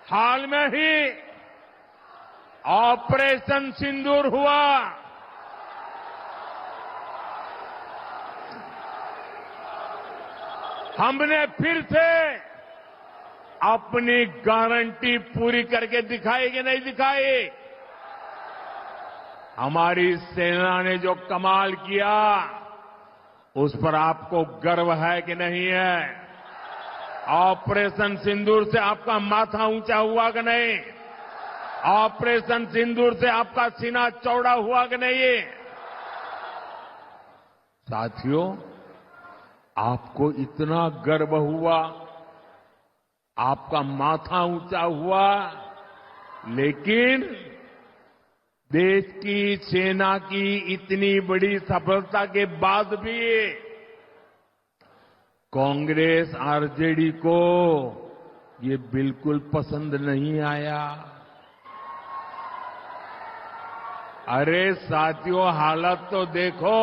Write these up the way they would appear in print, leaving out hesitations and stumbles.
हाल में ही ऑपरेशन सिंदूर हुआ। हमने फिर से अपनी गारंटी पूरी करके दिखाई कि नहीं दिखाई? हमारी सेना ने जो कमाल किया उस पर आपको गर्व है कि नहीं है? ऑपरेशन सिंदूर से आपका माथा ऊंचा हुआ कि नहीं? ऑपरेशन सिंदूर से आपका सीना चौड़ा हुआ कि नहीं? साथियों, आपको इतना गर्व हुआ, आपका माथा ऊंचा हुआ, लेकिन देश की सेना की इतनी बड़ी सफलता के बाद भी कांग्रेस आरजेडी को ये बिल्कुल पसंद नहीं आया। अरे साथियों, हालत तो देखो।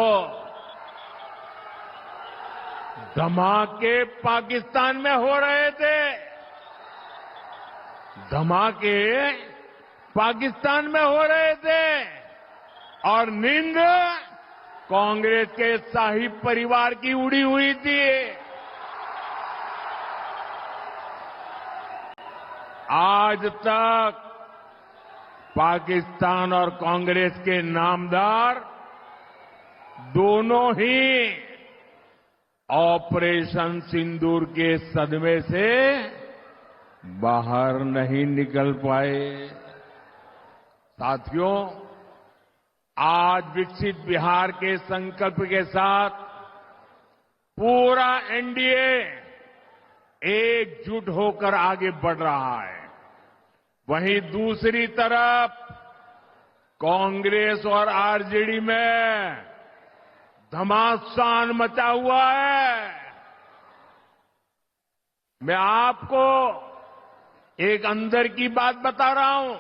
धमाके पाकिस्तान में हो रहे थे, धमाके पाकिस्तान में हो रहे थे और नींद कांग्रेस के शाही परिवार की उड़ी हुई थी। आज तक पाकिस्तान और कांग्रेस के नामदार दोनों ही ऑपरेशन सिंदूर के सदमे से बाहर नहीं निकल पाए। साथियों, आज विकसित बिहार के संकल्प के साथ पूरा एनडीए एकजुट होकर आगे बढ़ रहा है। वहीं दूसरी तरफ कांग्रेस और आरजेडी में घमासान मचा हुआ है। मैं आपको एक अंदर की बात बता रहा हूं।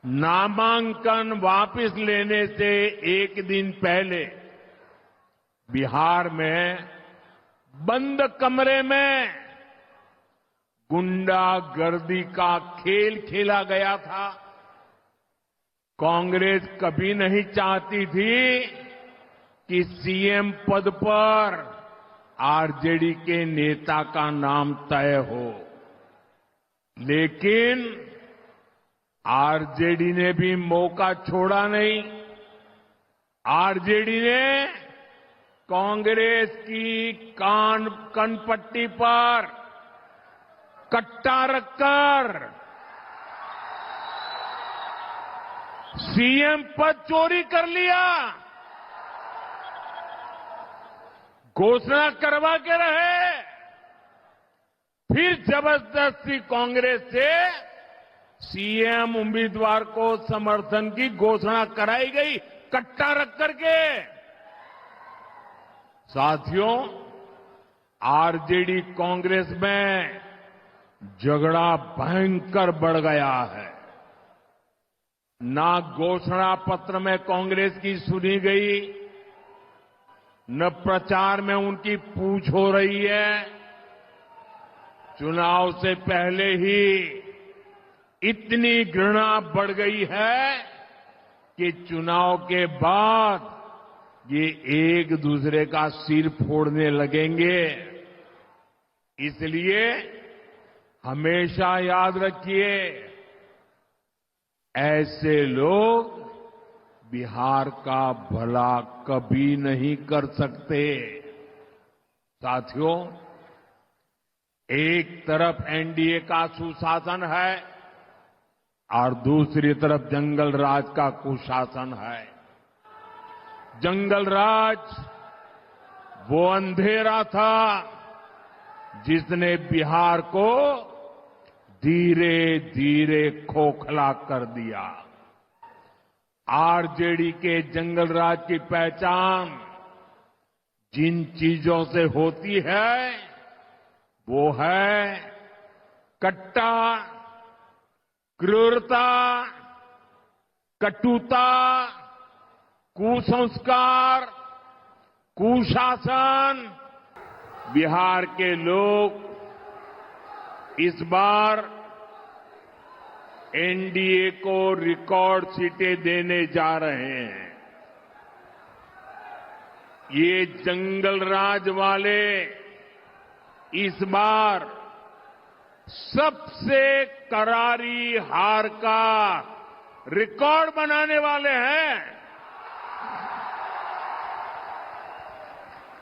नामांकन वापस लेने से एक दिन पहले बिहार में बंद कमरे में गुंडागर्दी का खेल खेला गया था। कांग्रेस कभी नहीं चाहती थी कि सीएम पद पर आरजेडी के नेता का नाम तय हो, लेकिन आरजेडी ने भी मौका छोड़ा नहीं। आरजेडी ने कांग्रेस की कनपट्टी पर कट्टा रखकर सीएम पद चोरी कर लिया। घोषणा करवा के रहे, फिर जबरदस्ती कांग्रेस से सीएम उम्मीदवार को समर्थन की घोषणा कराई गई, कट्टा रख करके। साथियों, आरजेडी कांग्रेस में झगड़ा भयंकर बढ़ गया है। ना घोषणा पत्र में कांग्रेस की सुनी गई, न प्रचार में उनकी पूछ हो रही है। चुनाव से पहले ही इतनी घृणा बढ़ गई है कि चुनाव के बाद ये एक दूसरे का सिर फोड़ने लगेंगे। इसलिए हमेशा याद रखिए, ऐसे लोग बिहार का भला कभी नहीं कर सकते। साथियों, एक तरफ एनडीए का सुशासन है और दूसरी तरफ जंगल राज का कुशासन है। जंगल राज वो अंधेरा था जिसने बिहार को धीरे धीरे खोखला कर दिया। आरजेडी के जंगल राज की पहचान जिन चीजों से होती है वो है कट्टा, क्रूरता, कटुता, कुसंस्कार, कुशासन। बिहार के लोग इस बार एनडीए को रिकॉर्ड सीटें देने जा रहे हैं। ये जंगल राज वाले इस बार सबसे करारी हार का रिकॉर्ड बनाने वाले हैं,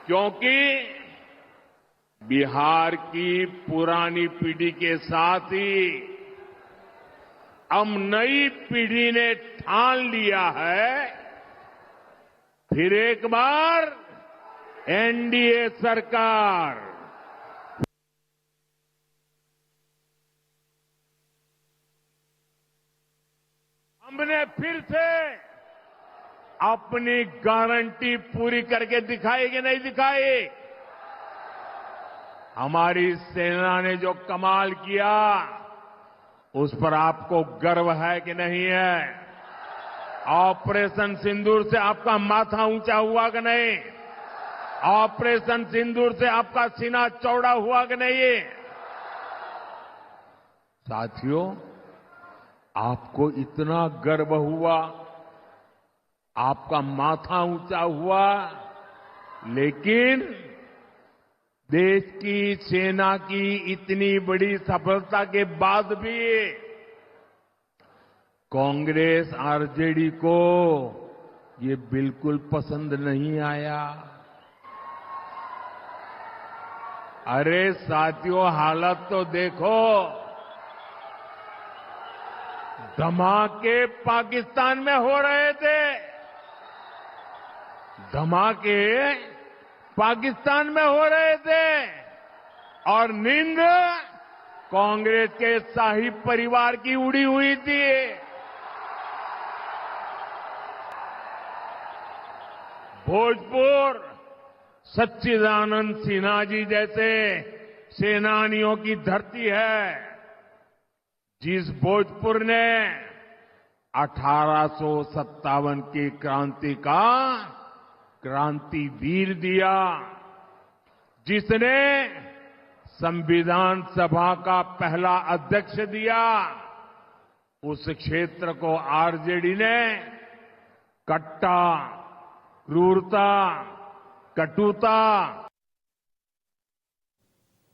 क्योंकि बिहार की पुरानी पीढ़ी के साथ ही अब नई पीढ़ी ने ठान लिया है, फिर एक बार एनडीए सरकार। हमने फिर से अपनी गारंटी पूरी करके दिखाई कि नहीं दिखाई? हमारी सेना ने जो कमाल किया उस पर आपको गर्व है कि नहीं है? ऑपरेशन सिंदूर से आपका माथा ऊंचा हुआ कि नहीं? ऑपरेशन सिंदूर से आपका सीना चौड़ा हुआ कि नहीं? साथियों, आपको इतना गर्व हुआ, आपका माथा ऊंचा हुआ, लेकिन देश की सेना की इतनी बड़ी सफलता के बाद भी कांग्रेस आरजेडी को ये बिल्कुल पसंद नहीं आया। अरे साथियों, हालत तो देखो। धमाके पाकिस्तान में हो रहे थे, धमाके पाकिस्तान में हो रहे थे, और नींद कांग्रेस के शाही परिवार की उड़ी हुई थी। भोजपुर सच्चिदानंद सिन्हा जी जैसे सेनानियों की धरती है, जिस भोजपुर ने 1857 की क्रांति का क्रांतिवीर दिया, जिसने संविधान सभा का पहला अध्यक्ष दिया, उस क्षेत्र को आरजेडी ने कट्टा, क्रूरता, कटुता